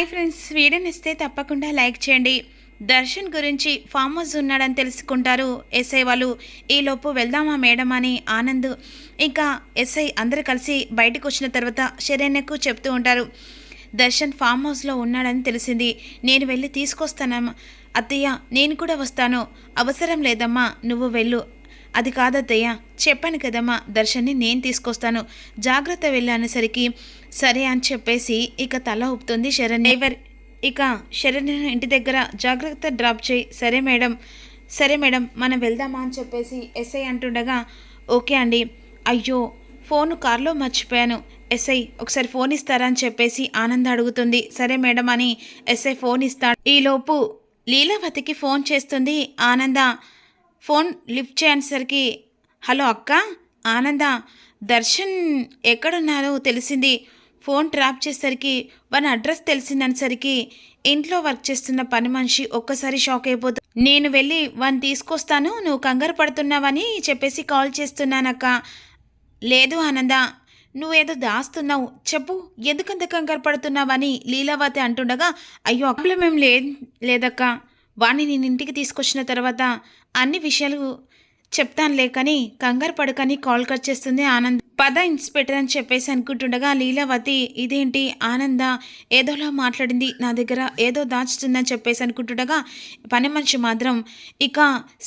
Hi friends, video నచ్చితే తప్పకుండా like చేయండి. దర్శన్ గురించి ఫామ్ హౌస్ ఉన్నాడని తెలుసుకుంటారు ఎస్ఐ వాళ్ళు. ఈలోపు వెళ్దామా మేడం అని ఆనంద్ ఇంకా ఎస్ఐ అందరూ కలిసి బయటకు వచ్చిన తర్వాత శరణ్యకు చెప్తూ ఉంటారు. దర్శన్ ఫామ్ హౌస్లో ఉన్నాడని తెలిసింది. నేను వెళ్ళి తీసుకొస్తానమ్మా. అత్తయ్య, నేను కూడా వస్తాను. అవసరం లేదమ్మా, నువ్వు వెళ్ళు. అది కాదత్తయ్య, చెప్పాను కదమ్మా, దర్శన్ని నేను తీసుకొస్తాను, జాగ్రత్త వెళ్ళి అనేసరికి సరే అని చెప్పేసి ఇక తల ఊపుతుంది శరణ్య. ఇక శరణ్య ఇంటి దగ్గర జాగ్రత్త డ్రాప్ చేయి. సరే మేడం మనం వెళ్దామా అని చెప్పేసి ఎస్ఐ అంటుండగా ఓకే అండి. అయ్యో, ఫోను కార్లో మర్చిపోయాను. ఎస్ఐ ఒకసారి ఫోన్ ఇస్తారా అని చెప్పేసి ఆనంద్ అడుగుతుంది. సరే మేడం అని ఎస్ఐ ఫోన్ ఇస్తాడు. ఈలోపు లీలావతికి ఫోన్ చేస్తుంది ఆనంద. ఫోన్ లిఫ్ట్ చేసేసరికి హలో అక్క, ఆనంద, దర్శన్ ఎక్కడున్నారో తెలిసింది. ఫోన్ ట్రాప్ చేసేసరికి వాని అడ్రస్ తెలిసిందనేసరికి ఇంట్లో వర్క్ చేస్తున్న పని మనిషి ఒక్కసారి షాక్ అయిపోతుంది. నేను వెళ్ళి వాని తీసుకొస్తాను, నువ్వు కంగారు పడుతున్నావని చెప్పేసి కాల్ చేస్తున్నానక్క. లేదు ఆనంద, నువ్వేదో దాస్తున్నావు, చెప్పు, ఎందుకంత కంగారు పడుతున్నావని లీలావతి అంటుండగా అయ్యో అప్పులో మేము లేదక్క, వాణ్ణి నేను ఇంటికి తీసుకొచ్చిన తర్వాత అన్ని విషయాలు చెప్తానులే కానీ కంగారు పడకని కాల్ కట్ చేస్తుంది ఆనంద్. పద ఇన్స్పెక్టర్ అని చెప్పేసి అనుకుంటుండగా లీలావతి ఇదేంటి ఆనంద ఏదోలా మాట్లాడింది, నా దగ్గర ఏదో దాచుతుందని చెప్పేసి అనుకుంటుండగా పని మనిషి మాత్రం ఇక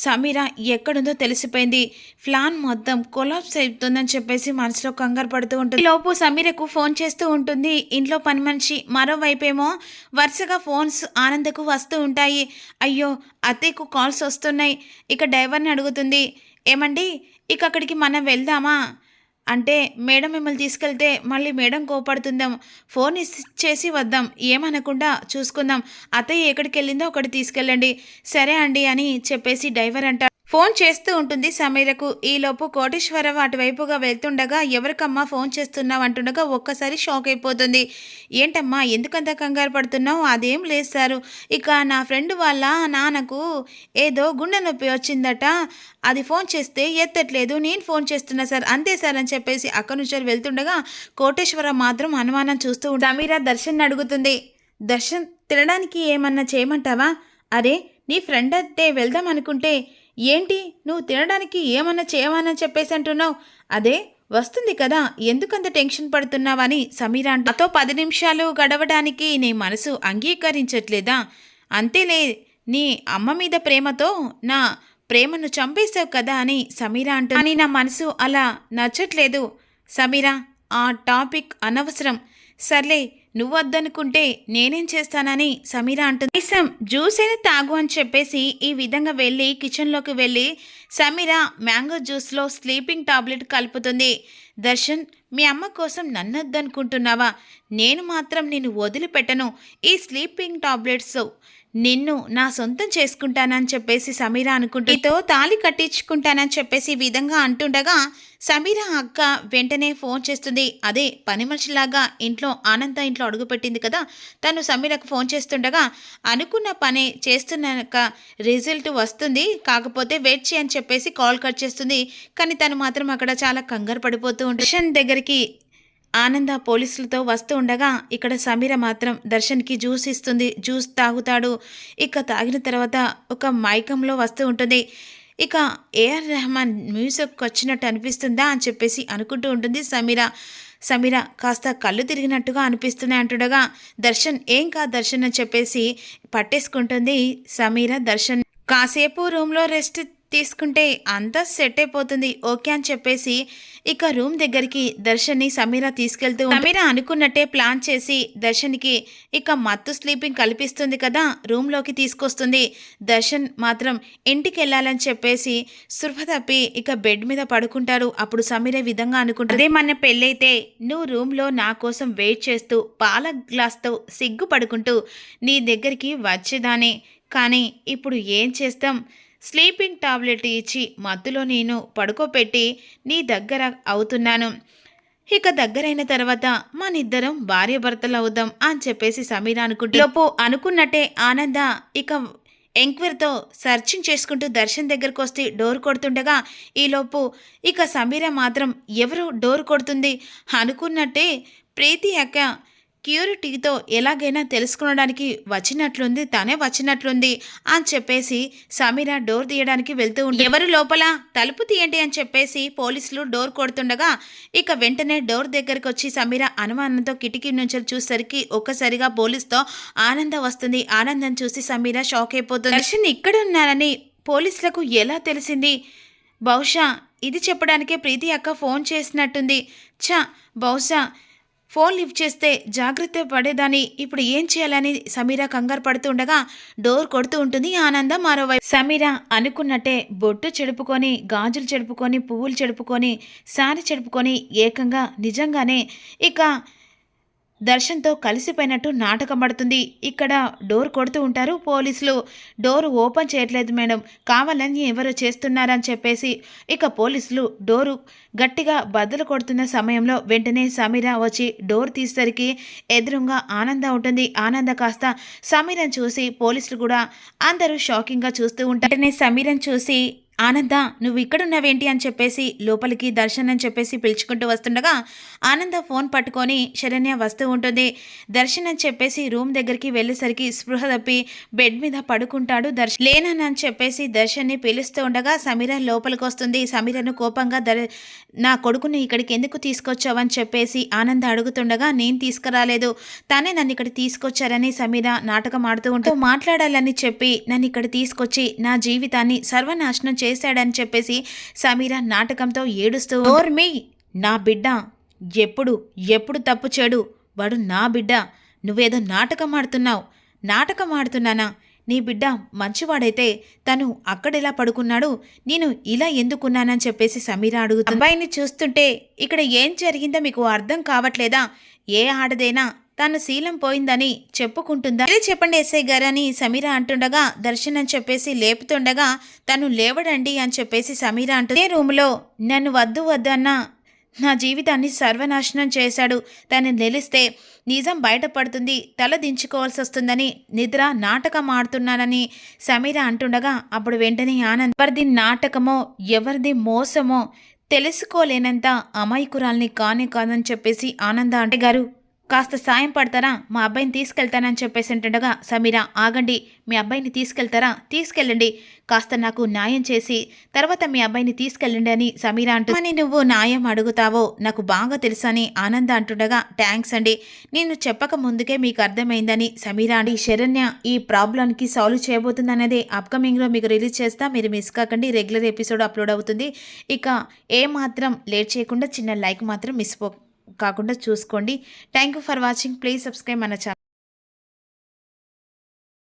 సమీర ఎక్కడుందో తెలిసిపోయింది. ప్లాన్ మొత్తం కొలాప్స్ అవుతుందని చెప్పేసి మనసులో కంగారు పడుతూ ఉంటుంది. లోపు సమీరకు ఫోన్ చేస్తూ ఉంటుంది ఇంట్లో పని మనిషి. మరోవైపేమో వరుసగా ఫోన్స్ ఆనందకు వస్తూ ఉంటాయి. అయ్యో, అత్తయ్యకు కాల్స్ వస్తున్నాయి. ఇక డ్రైవర్ని అడుగుతుంది, ఏమండి ఇక అక్కడికి మనం వెళ్దామా అంటే, మేడం మిమ్మల్ని తీసుకెళ్తే మళ్ళీ మేడం కోపడుతుందాం, ఫోన్ ఇచ్చేసి వద్దాం, ఏమనకుండా చూసుకుందాం, అత్తయ్య ఎక్కడికి వెళ్ళిందో ఒకటి తీసుకెళ్ళండి. సరే అండి అని చెప్పేసి డ్రైవర్ అంటారు. ఫోన్ చేస్తూ ఉంటుంది సమీరకు. ఈలోపు కోటేశ్వరరావు అటువైపుగా వెళ్తుండగా ఎవరికమ్మా ఫోన్ చేస్తున్నావు అంటుండగా ఒక్కసారి షాక్ అయిపోతుంది. ఏంటమ్మా, ఎందుకంత కంగారు పడుతున్నావు? అదేం లేదు సారు, ఇక నా ఫ్రెండ్ వాళ్ళ నాన్నకు ఏదో గుండె నొప్పి వచ్చిందట, అది ఫోన్ చేస్తే ఎత్తట్లేదు, నేను ఫోన్ చేస్తున్నా సార్, అంతే సార్ అని చెప్పేసి అక్కడి నుంచి వెళ్తుండగా కోటేశ్వరరావు మాత్రం అనుమానం చూస్తూ సమీర దర్శన్ అడుగుతుంది, దర్శన్ తినడానికి ఏమన్నా చేయమంటావా? అరే, నీ ఫ్రెండ్ అయితే వెళ్దాం అనుకుంటే ఏంటి నువ్వు తినడానికి ఏమన్నా చేయమని చెప్పేసి అంటున్నావు? అదే వస్తుంది కదా, ఎందుకంత టెన్షన్ పడుతున్నావని సమీర అంటూ, నాతో 10 నిమిషాలు గడవడానికి నీ మనసు అంగీకరించట్లేదా? అంతేలే, నీ అమ్మ మీద ప్రేమతో నా ప్రేమను చంపేశావు కదా అని సమీర అంటూ, కానీ నా మనసు అలా నచ్చట్లేదు సమీర, ఆ టాపిక్ అనవసరం. సర్లే, నువ్వు వద్దనుకుంటే నేనేం చేస్తానని సమీర అంటుంది. కనీసం జ్యూస్ అయినా తాగు అని చెప్పేసి ఈ విధంగా వెళ్ళి కిచెన్లోకి వెళ్ళి సమీర మ్యాంగో జ్యూస్లో స్లీపింగ్ టాబ్లెట్ కలుపుతుంది. దర్శన్, మీ అమ్మ కోసం నన్ను వద్దనుకుంటున్నావా? నేను మాత్రం నిన్ను వదిలిపెట్టను. ఈ స్లీపింగ్ టాబ్లెట్స్ నిన్ను నా సొంతం చేసుకుంటానని చెప్పేసి సమీర అనుకుంటుంది. నీతో తాళి కట్టించుకుంటానని చెప్పేసి ఈ విధంగా అంటుండగా సమీర అక్క వెంటనే ఫోన్ చేస్తుంది. అదే పని మనిషిలాగా ఇంట్లో ఆనంద ఇంట్లో అడుగుపెట్టింది కదా, తను సమీరకు ఫోన్ చేస్తుండగా అనుకున్న పనే చేస్తున్నాక రిజల్ట్ వస్తుంది, కాకపోతే వెయిట్ చేయని చెప్పేసి కాల్ కట్ చేస్తుంది. కానీ తను మాత్రం అక్కడ చాలా కంగారు పడిపోతూ ఉంటుంది. దర్శన్ దగ్గరికి ఆనంద పోలీసులతో వస్తూ ఉండగా ఇక్కడ సమీర మాత్రం దర్శన్కి జ్యూస్ ఇస్తుంది. జ్యూస్ తాగుతాడు. ఇక తాగిన తర్వాత ఒక మైకంలో వస్తూ ఉంటుంది. ఇక ఏఆర్ రెహమాన్ మ్యూజిక్ వచ్చినట్టు అనిపిస్తుందా అని చెప్పేసి అనుకుంటూ ఉంటుంది సమీర కాస్త కళ్ళు తిరిగినట్టుగా అనిపిస్తున్నాయి అంటుండగా దర్శన్ ఏం కాదు దర్శన్ అని చెప్పేసి పట్టేసుకుంటుంది సమీర. దర్శన్ కాసేపు రూమ్లో రెస్ట్ తీసుకుంటే అంతా సెట్ అయిపోతుంది ఓకే అని చెప్పేసి ఇక రూమ్ దగ్గరికి దర్శన్ని సమీర తీసుకెళ్తూ, సమీర అనుకున్నట్టే ప్లాన్ చేసి దర్శన్కి ఇక మత్తు స్లీపింగ్ కల్పిస్తుంది కదా, రూమ్లోకి తీసుకొస్తుంది. దర్శన్ మాత్రం ఇంటికి వెళ్ళాలని చెప్పేసి స్పృహ తప్పి ఇక బెడ్ మీద పడుకుంటారు. అప్పుడు సమీర విధంగా అనుకుంటుంది, అదే మన పెళ్ళైతే నువ్వు రూమ్లో నా కోసం వెయిట్ చేస్తూ పాల గ్లాస్తో సిగ్గుపడుకుంటూ నీ దగ్గరికి వచ్చేదానే, కానీ ఇప్పుడు ఏం చేస్తాం, స్లీపింగ్ టాబ్లెట్ ఇచ్చి మత్తులో నేను పడుకోపెట్టి నీ దగ్గర అవుతున్నాను. ఇక దగ్గరైన తర్వాత మనిద్దరం భార్యాభర్తలు అవుదాం అని చెప్పేసి సమీర లోపు అనుకున్నట్టే ఆనంద ఇక ఎంక్వైరీతో సర్చింగ్ చేసుకుంటూ దర్శన్ దగ్గరకు వస్తే డోర్ కొడుతుండగా ఈలోపు ఇక సమీర మాత్రం ఎవరు డోర్ కొడుతుంది అనుకున్నట్టే ప్రీతి అక్క క్యూరిటీతో ఎలాగైనా తెలుసుకోవడానికి తనే వచ్చినట్లుంది అని చెప్పేసి సమీర డోర్ తీయడానికి వెళ్తూ ఉంటుంది. ఎవరు లోపల, తలుపు తీయండి అని చెప్పేసి పోలీసులు డోర్ కొడుతుండగా ఇక వెంటనే డోర్ దగ్గరికి వచ్చి సమీర అనుమానంతో కిటికీ నుంచి చూసేసరికి ఒక్కసారిగా పోలీస్తో ఆనంద వస్తుంది. ఆనందం చూసి సమీర షాక్ అయిపోతుంది. దర్శన్ ఇక్కడ ఉన్నారని పోలీసులకు ఎలా తెలిసింది? బహుశా ఇది చెప్పడానికే ప్రీతి అక్క ఫోన్ చేసినట్టుంది. బహుశా ఫోన్ లిఫ్ట్ చేస్తే జాగ్రత్త పడేదాన్ని, ఇప్పుడు ఏం చేయాలని సమీర కంగారు పడుతుండగా డోర్ కొడుతూ ఉంటుంది ఆనంద. మరోవైపు సమీర అనుకున్నట్టే బొట్టు చెడుపుకొని, గాజులు చెడుపుకొని, పువ్వులు చెడుపుకొని, సారీ చెడుపుకొని ఏకంగా నిజంగానే ఇక దర్శన్తో కలిసిపోయినట్టు నాటకం పడుతుంది. ఇక్కడ డోర్ కొడుతూ ఉంటారు పోలీసులు. డోరు ఓపెన్ చేయట్లేదు మేడం, కావాలని ఎవరు చేస్తున్నారని చెప్పేసి ఇక పోలీసులు డోరు గట్టిగా బద్దలు కొడుతున్న సమయంలో వెంటనే సమీర వచ్చి డోర్ తీసేసరికి ఎదురుగా ఆనంద ఉంటుంది. ఆనంద కాస్త సమీరను చూసి పోలీసులు కూడా అందరూ షాకింగ్గా చూస్తూ ఉంటారు. వెంటనే సమీరను చూసి ఆనంద నువ్వు ఇక్కడున్నావేంటి అని చెప్పేసి లోపలికి దర్శన్ అని చెప్పేసి పిలుచుకుంటూ వస్తుండగా ఆనంద ఫోన్ పట్టుకొని శరణ్య వస్తూ ఉంటుంది. దర్శన్ అని చెప్పేసి రూమ్ దగ్గరికి వెళ్ళేసరికి స్పృహ తప్పి బెడ్ మీద పడుకుంటాడు. లేనని చెప్పేసి దర్శన్ని పిలుస్తూ ఉండగా సమీర లోపలికి వస్తుంది. సమీరను కోపంగా నా కొడుకుని ఇక్కడికి ఎందుకు తీసుకొచ్చావని చెప్పేసి ఆనంద అడుగుతుండగా నేను తీసుకురాలేదు, తనే నన్ను ఇక్కడ తీసుకొచ్చారని సమీర నాటకం ఆడుతూ ఉంటూ మాట్లాడాలని చెప్పి నన్ను ఇక్కడ తీసుకొచ్చి నా జీవితాన్ని సర్వనాశనం చేశాడని చెప్పేసి సమీర నాటకంతో ఏడుస్తూ ఓర్మి నా బిడ్డ ఎప్పుడు ఎప్పుడు తప్పు చెడు వాడు నా బిడ్డ, నువ్వేదో నాటకం ఆడుతున్నానా? నీ బిడ్డ మంచివాడైతే తను అక్కడెలా పడుకున్నాడు, నేను ఇలా ఎందుకున్నానని చెప్పేసి సమీర అడుగుతుంది. అబ్బాయిని చూస్తుంటే ఇక్కడ ఏం జరిగిందో మీకు అర్థం కావట్లేదా? ఏ ఆడదైనా తను శీలం పోయిందని చెప్పుకుంటుందా? అదే చెప్పండి ఎస్ఐ గారు అని సమీర అంటుండగా దర్శన్ అని చెప్పేసి లేపుతుండగా తను లేవడండి అని చెప్పేసి సమీర అంటుంది. రూమ్లో నన్ను వద్దు అన్న నా జీవితాన్ని సర్వనాశనం చేశాడు, తను నిలిస్తే నిజం బయటపడుతుంది, తల దించుకోవాల్సి వస్తుందని నిద్ర నాటకం ఆడుతున్నానని సమీర అంటుండగా అప్పుడు వెంటనే ఆనంద్ ఎవరిది నాటకమో ఎవరిది మోసమో తెలుసుకోలేనంత అమాయకురాల్ని కాదని చెప్పేసి ఆనంద అంటే గారు కాస్త సాయం పడతారా, మా అబ్బాయిని తీసుకెళ్తానని చెప్పేసి అంటుండగా సమీర ఆగండి, మీ అబ్బాయిని తీసుకెళ్ళండి, కాస్త నాకు న్యాయం చేసి తర్వాత మీ అబ్బాయిని తీసుకెళ్ళండి అని సమీర అంటుంది. నువ్వు న్యాయం అడుగుతావో నాకు బాగా తెలుసని ఆనంద అంటుండగా థ్యాంక్స్ అండి, నేను చెప్పక ముందుకే మీకు అర్థమైందని సమీర అండి. శరణ్య ఈ ప్రాబ్లంకి సాల్వ్ చేయబోతుందనేది అప్కమింగ్లో మీకు రిలీజ్ చేస్తా, మీరు మిస్ కాకండి. రెగ్యులర్ ఎపిసోడ్ అప్లోడ్ అవుతుంది. ఇక ఏమాత్రం లేట్ చేయకుండా చిన్న లైక్ మాత్రం కాకుండా చూసుకోండి. Thank you for watching. Please subscribe మన ఛానల్.